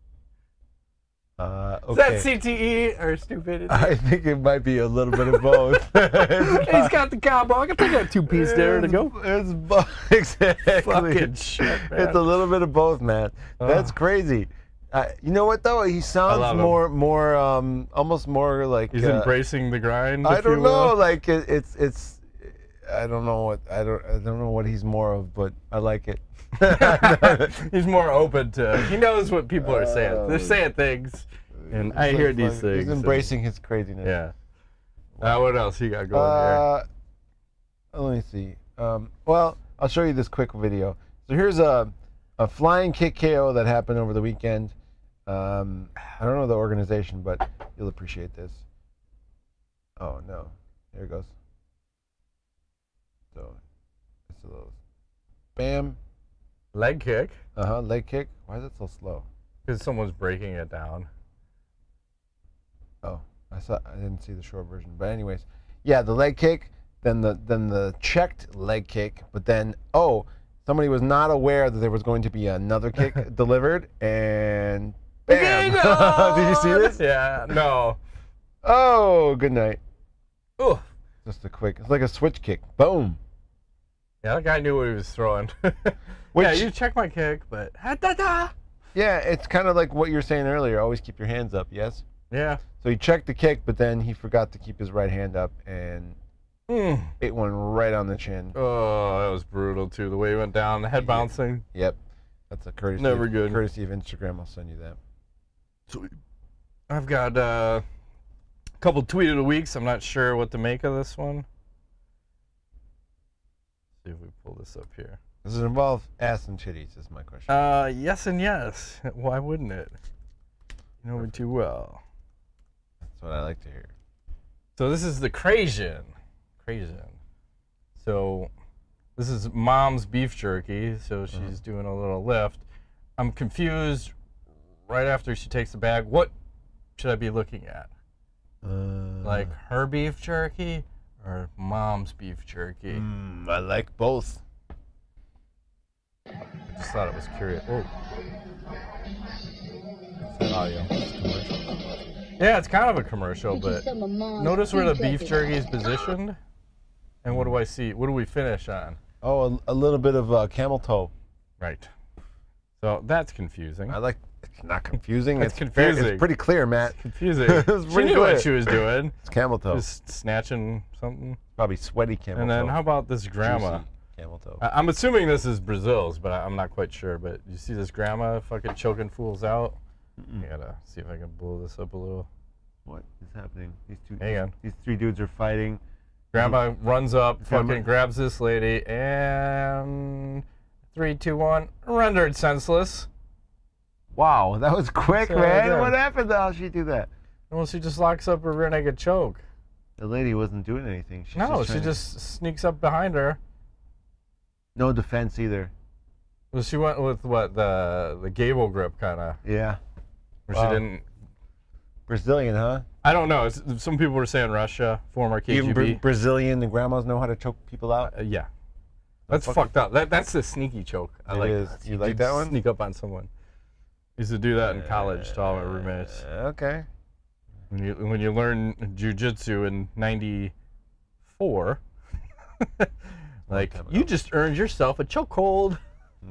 Okay. Is that CTE or stupidity? I think it might be a little bit of both. He's got the cowboy. I can take that two-piece there to go. It's both. Exactly. Fucking shit, man. It's a little bit of both, man. That's crazy. You know what though? He sounds more, almost more like he's embracing the grind. I don't know. Like it's. I don't know what he's more of, but I like it. He's more open to. He knows what people are saying. They're saying things, and I hear these things. He's embracing his craziness. Yeah. What else you got going here? Let me see. Well, I'll show you this quick video. So here's a flying kick KO that happened over the weekend. I don't know the organization, but you'll appreciate this. Oh no, here it goes. So Just those. Bam. Leg kick. Leg kick. Why is it so slow? Because someone's breaking it down. Oh, I didn't see the short version. But anyways, yeah, the leg kick, then the checked leg kick, but then somebody was not aware that there was going to be another kick delivered, and bam! Did you see this? Yeah. No. Oh, good night. Ooh. Just a quick. It's like a switch kick. Boom. Yeah, that guy knew what he was throwing. Yeah, you check my kick, but yeah, it's kind of like what you were saying earlier. Always keep your hands up. Yes. Yeah. So he checked the kick, but then he forgot to keep his right hand up and ate one right on the chin. Oh, that was brutal too. The way he went down, the head bouncing. Yep. That's a courtesy. Never good. Courtesy of Instagram. I'll send you that. Sweet. I've got a couple tweet of the weeks. I'm not sure what to make of this one. See if we pull this up here. Does it involve ass and titties? Is my question. Yes and yes. Why wouldn't it? You know me too well. That's what I like to hear. So this is the CrAsian. So this is mom's beef jerky. So she's doing a little lift. I'm confused. Right after she takes the bag, what should I be looking at? Like her beef jerky or mom's beef jerky? I like both. I just thought it was curious. Oh. Audio. Yeah, it's kind of a commercial, but notice where the beef jerky is positioned. And what do I see? What do we finish on? Oh, a little bit of camel toe. Right. So that's confusing. I like. It's not confusing. It's confusing. It's pretty clear, Matt. It's confusing. It's She knew what she was doing. It's camel toe. Just snatching something. Probably sweaty camel toe. And then how about this grandma? Juicy camel toe. I'm assuming this is Brazil's, but I'm not quite sure. But you see this grandma fucking choking fools out? I gotta see if I can blow this up a little. What is happening? Hang on. These three dudes are fighting. Grandma runs up, fucking grabs this lady, and 3, 2, 1, rendered senseless. Wow, that was quick, So man. good. What happened? How she do that? Well, she just locks up her rear naked choke. The lady wasn't doing anything. She's No, just she trying to- just sneaks up behind her. no defense either. Well, she went with what, the gable grip kind of. Yeah. Where Wow. she didn't. Brazilian, huh? I don't know. Some people were saying Russia, former KGB. Even Brazilian, the grandmas know how to choke people out. Yeah. That's fucked up. That's the sneaky choke. I It like is. that. You like that one? Sneak up on someone. Used to do that in college to all my roommates. Okay. When you learn jujitsu in '94, like time you ago. just earned yourself a chokehold.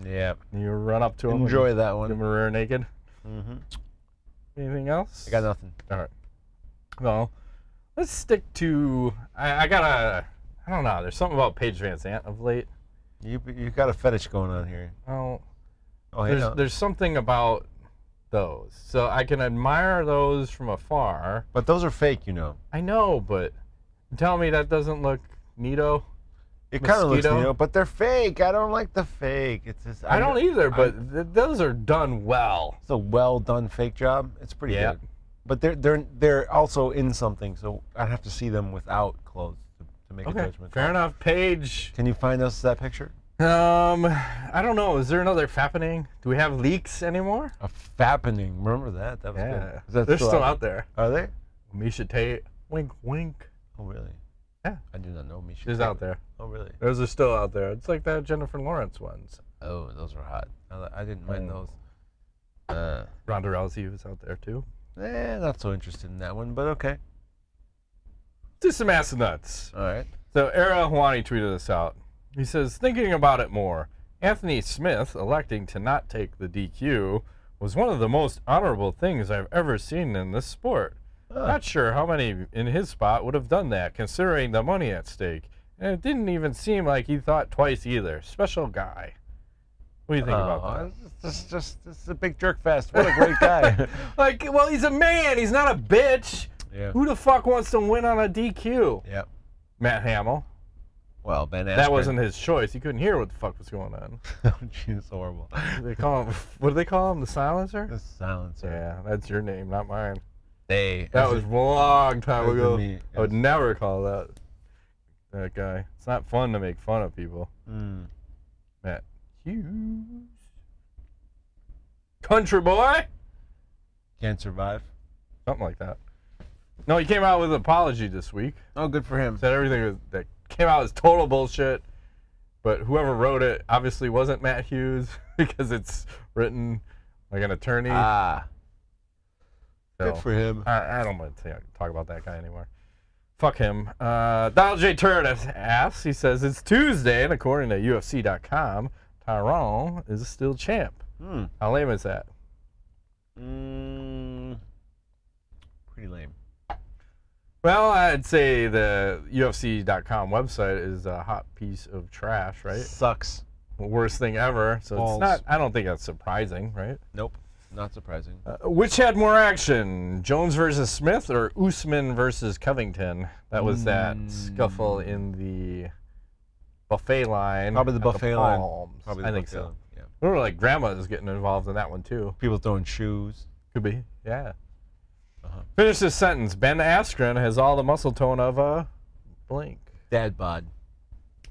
Yeah. You run up to him. Enjoy that Give one. him a rear naked. Mm-hmm. Anything else? I got nothing. All right. Well, let's stick to. I don't know. There's something about Paige VanZant of late. You got a fetish going on here. Oh, Oh, hey, no. there's something about those. So I can admire those from afar. But those are fake, you know. I know, but tell me that doesn't look neato. It kind of looks, Mosquito? you know, but they're fake. I don't like the fake. It's just I don't either, but those are done well. It's a well done fake job. It's pretty Yeah. good. But they're also in something, so I'd have to see them without clothes to make a Okay, judgment. fair enough. Paige. Can you find us that picture? I don't know. Is there another fappening? Do we have leaks anymore? A fappening. Remember that? That was Yeah, good. Is that they're still out there. Are they? Misha Tate. Wink, wink. Oh, really? Yeah. I do not know Misha. She's Tate. out there. Oh, really? Those are still out there. It's like that Jennifer Lawrence ones. Oh, those were hot. I didn't mind those. Ronda Rousey was out there too. Not so interested in that one, but okay. Do some ass nuts. All right. So Era Hawani tweeted this out. He says, thinking about it more, Anthony Smith electing to not take the DQ was one of the most honorable things I've ever seen in this sport. Not sure how many in his spot would have done that, considering the money at stake. And it didn't even seem like he thought twice either. Special guy. What do you think about that? This is a big jerk fest. What a great guy. Like, well, he's a man. He's not a bitch. Yeah. Who the fuck wants to win on a DQ? Yep. Matt Hamill. Well, Ben Askren. That wasn't his choice. He couldn't hear what the fuck was going on. Oh, geez, horrible. They call him, what do they call him? The silencer? The silencer. Yeah, that's your name, not mine. They. That was a long time as in ago. me, I would yes. never call that. that guy. It's not fun to make fun of people. Matt Hughes. Country boy? Can't survive. Something like that. No, he came out with an apology this week. Oh, good for him. Said everything that came out was total bullshit. But whoever wrote it obviously wasn't Matt Hughes because it's written like an attorney. Ah. So, Good for him. I don't want to talk about that guy anymore. Fuck him. Donald J. Turd asks, he says, it's Tuesday, and according to UFC.com, Tyron is still champ. How lame is that? Pretty lame. Well, I'd say the UFC.com website is a hot piece of trash, right? Sucks. Worst thing ever. So Balls. it's not, I don't think that's surprising, right? Nope. Not surprising. Which had more action, Jones versus Smith or Usman versus Covington? That was that scuffle in the buffet line. Probably the at buffet line. Palms. Probably the I think buffet so. line, yeah. Remember, like grandma is getting involved in that one too. People throwing shoes. Could be, yeah. Finish this sentence. Ben Askren has all the muscle tone of a blank. Dad bod.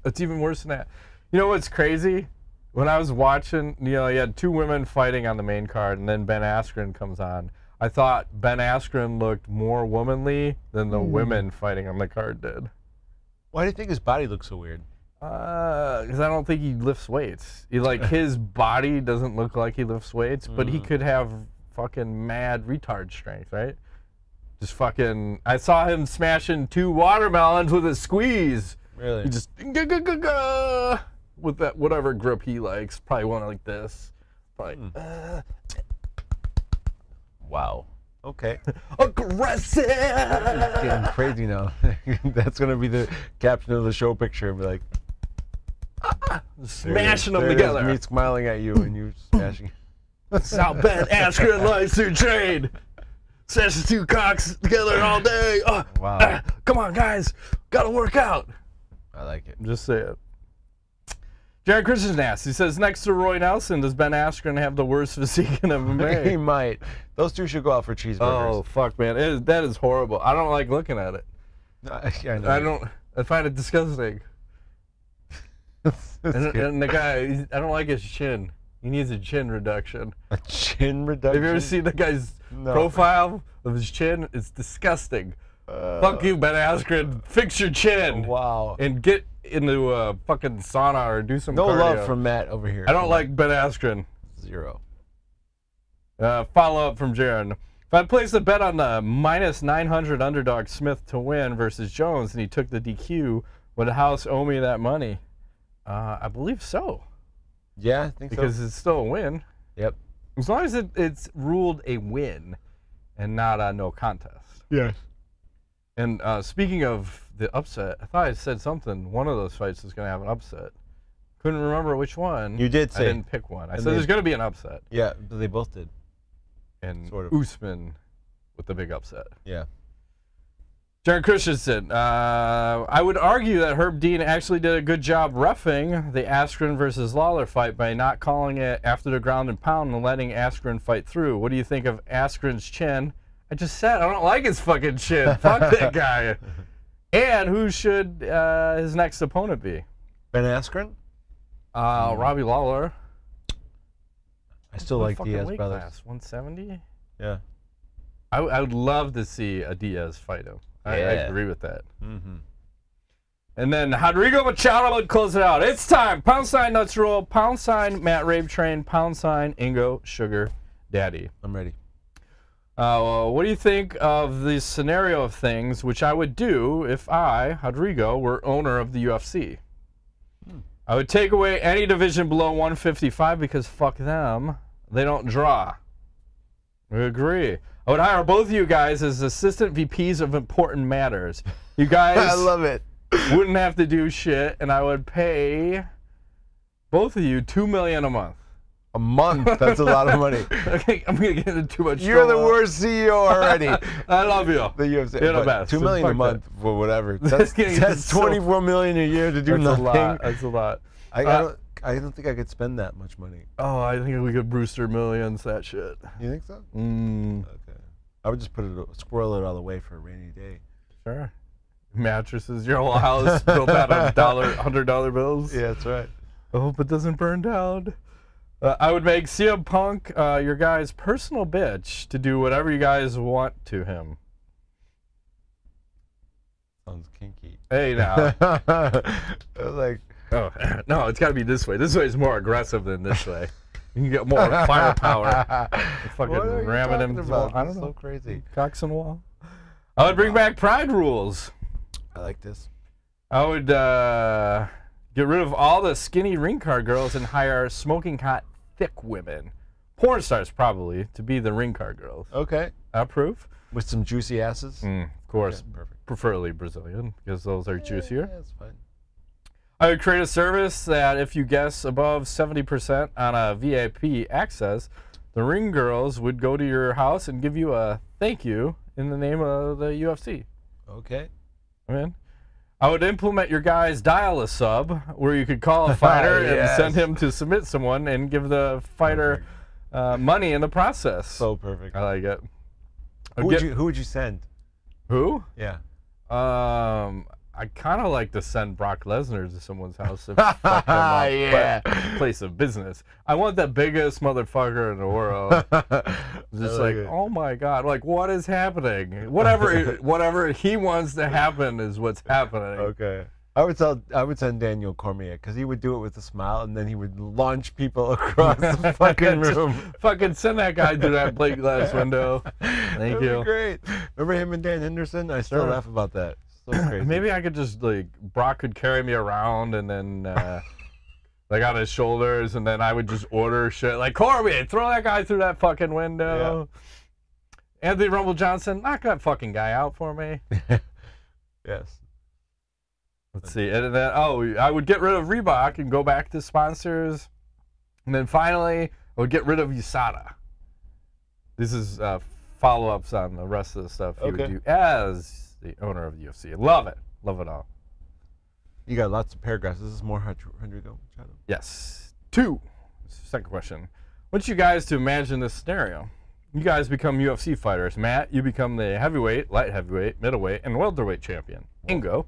It's even worse than that. You know what's crazy? When I was watching, you had two women fighting on the main card, and then Ben Askren comes on. I thought Ben Askren looked more womanly than the women fighting on the card did. Why do you think his body looks so weird? Because I don't think he lifts weights. His body doesn't look like he lifts weights, but he could have fucking mad retard strength, right? Just fucking. I saw him smashing 2 watermelons with a squeeze. Really? He just with that whatever grip he likes. Probably one like this. Probably. Wow. Okay. Aggressive. It's getting crazy now. That's gonna be the caption of the show picture. Be like, Smashing them there it is, together. me smiling at you and you smashing. That's how Ben Askren likes to trade. Smash the 2 cocks together all day. Wow. Come on, guys. Gotta work out. I like it. Just say it. Jared CrAsian asks, he says, next to Roy Nelson, does Ben Askren have the worst physique in He MMA? might. Those two should go out for cheeseburgers. Oh, fuck, man. That is horrible. I don't like looking at it. I know. I find it disgusting. And the guy, I don't like his chin. He needs a chin reduction. A chin reduction? Have you ever seen the guy's profile of his chin? It's disgusting. Fuck you, Ben Askren. Fix your chin. Wow. And get into a fucking sauna or do some cardio. love from Matt over here. I don't like Ben Askren. 0. Follow up from Jaron. If I'd placed a bet on the -900 underdog Smith to win versus Jones and he took the DQ, would the house owe me that money? I believe so. Yeah, I think because so. it's still a win. Yep. As long as it's ruled a win and not a no contest. Yes. And speaking of the upset, I thought I said something. One of those fights is going to have an upset. Couldn't remember which one. You did say. I didn't pick one. I said there's going to be an upset. Yeah, they both did. And sort of. Usman with the big upset. Yeah. Jared Christensen, I would argue that Herb Dean actually did a good job reffing the Askren versus Lawler fight by not calling it after the ground and pound and letting Askren fight through. What do you think of Askren's chin? I just said I don't like his fucking chin. Fuck that guy. And who should his next opponent be? Ben Askren? Robbie Lawler. I still like Diaz weight brothers. Class? 170? Yeah. I would love to see a Diaz fight him. I agree with that. Mm-hmm. And then Rodrigo Machado would close it out. It's time. # Nuts Roll, # Matt Rabe Train, # Ingo Sugar Daddy. I'm ready. What do you think of the scenario of things, which I would do if I, Rodrigo, were owner of the UFC? I would take away any division below 155 because fuck them. They don't draw. I agree. I would hire both of you guys as assistant VPs of important matters. You guys I love it. wouldn't have to do shit, and I would pay both of you $2 million a month. A month? That's a lot of money. Okay, I'm gonna get into too much You're the trouble. worst CEO already. I love you. The UFC. You're the best. $2 million a Fuck month that. for whatever. That's $24 million a year to do That's nothing. a lot. That's a lot. I don't think I could spend that much money. Oh, I think we could Brewster Millions that shit. You think so? Mm. Okay. I would just squirrel it all away for a rainy day. Sure. mattresses. Your whole house built out of $100 bills. Yeah, that's right. I hope it doesn't burn down. I would make CM Punk your guys' personal bitch to do whatever you guys want to him. Sounds kinky. Hey, now. Like, Oh, no, it's got to be this way. This way is more aggressive than this way. You can get more firepower. Fucking what are you ramming him. talking about? I don't It's know. so crazy. Cocks and wall. I would bring back pride rules. I like this. I would get rid of all the skinny ring card girls and hire smoking hot, thick women. Porn stars, probably, to be the ring card girls. Okay. Approve? With some juicy asses. Of course. Yeah, perfect. Preferably Brazilian, because those are juicier. Yeah, that's fine. I would create a service that if you guess above 70% on a VIP access, the ring girls would go to your house and give you a thank you in the name of the UFC. Okay. I would implement your guys' dial-a-sub, where you could call a fighter Yes. and send him to submit someone and give the fighter money in the process. So perfect. I like it. Who would you send? Who? Yeah. I kind of like to send Brock Lesnar to someone's house to fuck them up, Yeah. but place of business. I want the biggest motherfucker in the world. Just like, it. oh my god, like what is happening? Whatever he wants to happen is what's happening. Okay. I would send Daniel Cormier because he would do it with a smile and then he would launch people across the fucking room. Fucking send that guy through that plate glass window. Thank That'd you. be great. Remember him and Dan Henderson? I still Sure. laugh about that. So crazy. Maybe I could just like Brock could carry me around and then like on his shoulders, and then I would just order shit like Cormier, throw that guy through that fucking window. Yeah. Anthony Rumble Johnson, knock that fucking guy out for me. Yes. Let's see. And then I would get rid of Reebok and go back to sponsors. And then finally, I would get rid of USADA. This is follow-ups on the rest of the stuff he would do as the owner of the UFC. Love it. Love it all. You got lots of paragraphs. This is more Rodrigo. Yes. 2. Second question. I want you guys to imagine this scenario. You guys become UFC fighters. Matt, you become the heavyweight, light heavyweight, middleweight, and welterweight champion. Ingo,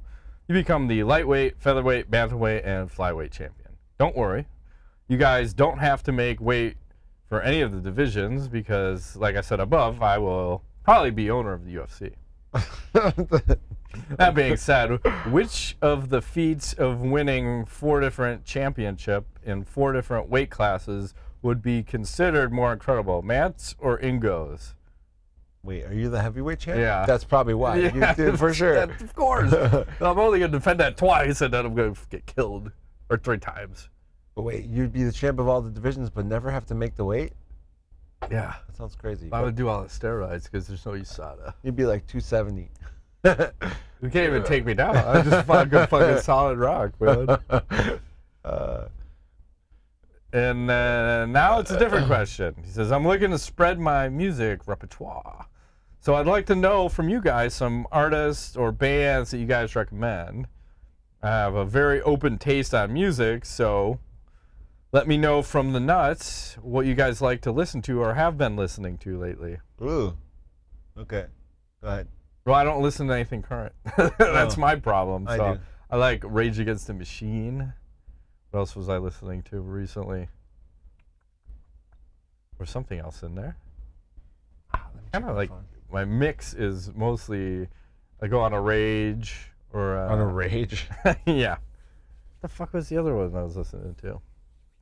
you become the lightweight, featherweight, bantamweight, and flyweight champion. Don't worry. You guys don't have to make weight for any of the divisions because, like I said above, I will probably be owner of the UFC. That being said, which of the feats of winning 4 different championships in 4 different weight classes would be considered more incredible, Matt's or Ingo's? Wait, are you the heavyweight champ? Yeah. That's probably why. Yeah, You did for sure. Of course. I'm only going to defend that twice, and then I'm going to get killed. Or 3 times. But wait, you'd be the champ of all the divisions but never have to make the weight? Yeah. That sounds crazy. I would do all the steroids because there's no USADA. You'd be like 270. You can't even take me down. I just find a good fucking solid rock, man. And now it's a different question. He says, I'm looking to spread my music repertoire. So I'd like to know from you guys some artists or bands that you guys recommend. I have a very open taste on music, so let me know from the nuts what you guys like to listen to or have been listening to lately. Ooh. Okay. Go ahead. Well, I don't listen to anything current. That's my problem. I So do. I like Rage Against the Machine. What else was I listening to recently? Or something else in there. Kind of like my mix is mostly I go on a Rage or On a Rage? yeah. The fuck was the other one I was listening to?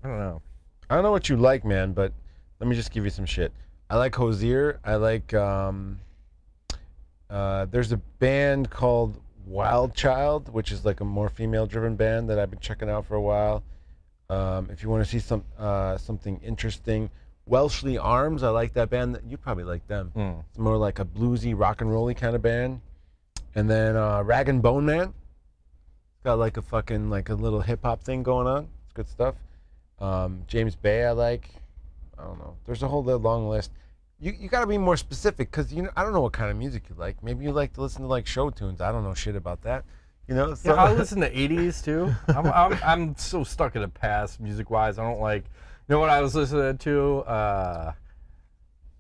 I don't know. I don't know what you like, man, but let me just give you some shit. I like Hosier. I like, there's a band called Wild Child, which is like a more female-driven band that I've been checking out for a while. If you want to see something interesting, Welshly Arms, I like that band. You probably like them. It's more like a bluesy, rock and rolly kind of band. And then Rag and Bone Man. It's got like a fucking, like a little hip-hop thing going on. It's good stuff. James Bay I like. I don't know. There's a whole long list. You got to be more specific because I don't know what kind of music you like. Maybe you like to listen to like show tunes. I don't know shit about that. So, Yeah, I listen to 80s too. I'm so stuck in the past music-wise. I don't like. You know what I was listening to?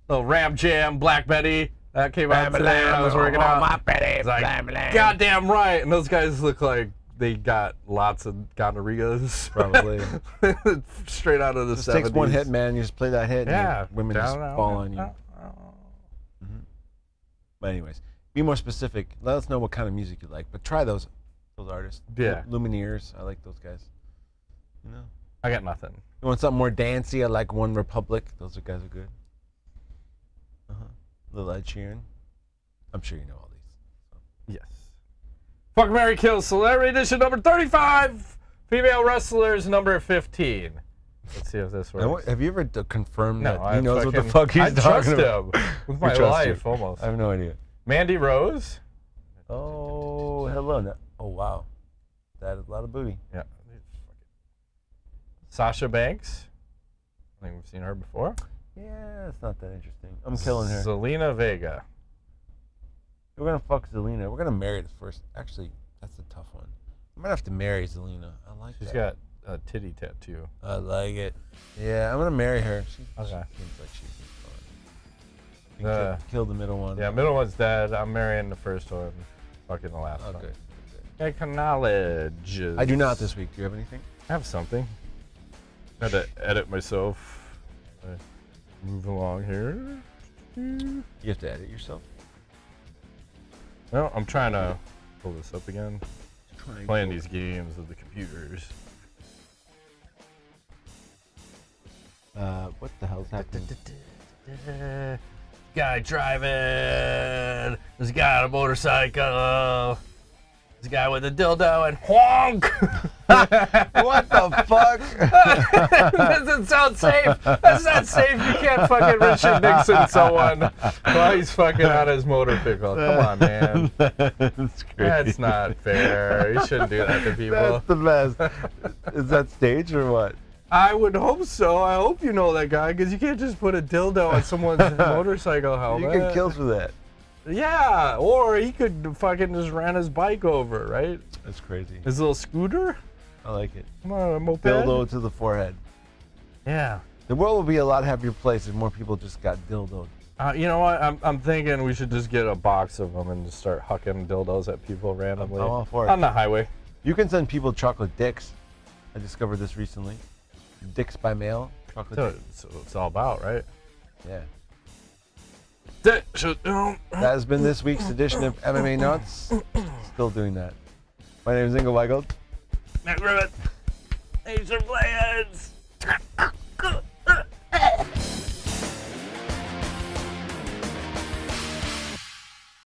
Little Ram Jam, Black Betty. That came out today. I was working out. It's like, goddamn right. And those guys look like they got lots of gonorrheas. Probably. Straight out of the 70s. Takes one hit, man. You just play that hit. Yeah. And women just fall on you. But anyways, be more specific. Let us know what kind of music you like. But try those artists. Yeah. Lumineers. I like those guys. You know. I got nothing. You want something more dancey? I like One Republic. Those guys are good. Little Ed Sheeran. I'm sure you know all these. So. Yes. Fuck, Marry, Kill, Celebrity Edition number 35. Female wrestlers number 15. Let's see if this works. Have you ever confirmed No, that he knows what the fuck he's talking about? I trust him with my life, almost. I have no idea. Mandy Rose. Oh, hello. Oh, wow. That is a lot of booty. Yeah. Sasha Banks. I think we've seen her before. Yeah, it's not that interesting. I'm killing her. Zelina Vega. We're going to fuck Zelina. We're going to marry the first. Actually, that's a tough one. I might have to marry Zelina. I like She's that. got a titty tattoo. I like it. Yeah, I'm going to marry her. She Okay. seems like she's fun. Kill the middle one. Yeah, middle one's dead. I'm marrying the first one. Fucking the last one. Good. Acknowledge. I do not this week. Do you have anything? I have something. I had to edit myself. Move along here. You have to edit yourself? No, I'm trying to pull this up again. Playing these games with the computers. What the hell's happening? Guy driving. This guy on a motorcycle. This guy with a dildo and honk. What the fuck? Doesn't sound safe. That's not safe. You can't fucking Richard Nixon someone while he's fucking on his motorcycle. Come on, man. That's crazy. That's not fair. You shouldn't do that to people. That's the best. Is that staged or what? I would hope so. I hope you know that guy, because you can't just put a dildo on someone's motorcycle helmet. You get kills for that. Yeah, or he could fucking just ran his bike over, right? That's crazy. His little scooter? I like it. Come on, a moped. Dildo to the forehead. Yeah. The world will be a lot happier place if more people just got dildoed. You know what? I'm thinking we should just get a box of them and just start hucking dildos at people randomly. I'm all for it. On the highway. You can send people chocolate dicks. I discovered this recently. Dicks by mail. Chocolate dicks. So it's all about, right? Yeah. That has been this week's edition of MMA Nuts. Still doing that. My name is Ingo Weigelt. Matt Ribbit. Thanks for playing.